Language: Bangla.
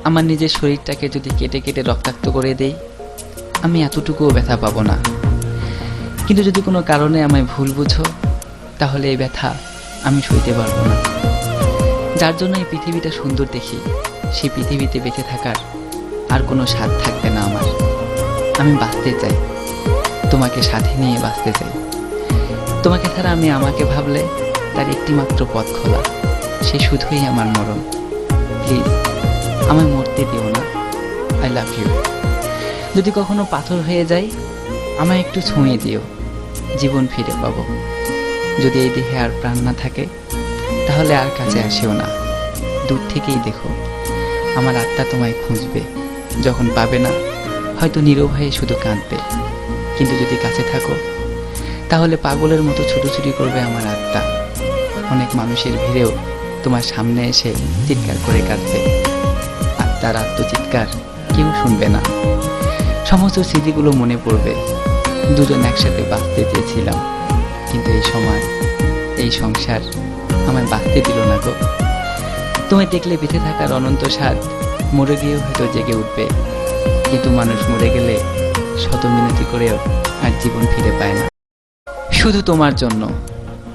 আমার নিজের শরীরটাকে যদি কেটে কেটে রক্তাক্ত করে দেই, আমি এতটুকুও ব্যথা পাবো না। কিন্তু যদি কোনো কারণে আমায় ভুল বুঝো, তাহলে এই ব্যথা আমি সইতে পারবো না। যার জন্য এই পৃথিবীটা সুন্দর দেখি, সেই পৃথিবীতে বেঁচে থাকার আর কোনো স্বাদ থাকবে না আমার। আমি বাঁচতে চাই, তোমাকে সাথে নিয়ে বাঁচতে চাই। তোমাকে ছাড়া আমি আমাকে ভাবলে তার একটিমাত্র পথ খোলা, সে শুধুই আমার মরণ। প্লিজ আমায় মরতে দিও না। I love you. যদি কখনো পাথর হয়ে যাই, আমায় একটু ছুঁয়ে দিও, জীবন ফিরে পাবো। যদি এই দেহে আর প্রাণ না থাকে, তাহলে আর কাছে আসিও না, দূর থেকেই দেখো। আমার আত্মা তোমায় খুঁজবে, যখন পাবে না হয়তো নীরব হয়ে শুধু কাঁদবে। কিন্তু যদি কাছে থাকো, তাহলে পাগলের মতো ছুটোছুটি করবে আমার আত্মা। অনেক মানুষের ভিড়েও তোমার সামনে এসে চিৎকার করে কাঁদবে। আত্মার আত্মচিৎকার কেউ শুনবে না। সমস্ত স্মৃতিগুলো মনে পড়বে। দুজন একসাথে বাঁচতে চেয়েছিলাম, কিন্তু এই সময় এই সংসার আমায় বাঁচতে দিল না গো। তোমায় দেখলে বেঁচে থাকার অনন্ত স্বাদ মরে গিয়েও হয়তো জেগে উঠবে। কিন্তু মানুষ মরে গেলে শত মিনতি করেও আর জীবন ফিরে পায় না। শুধু তোমার জন্য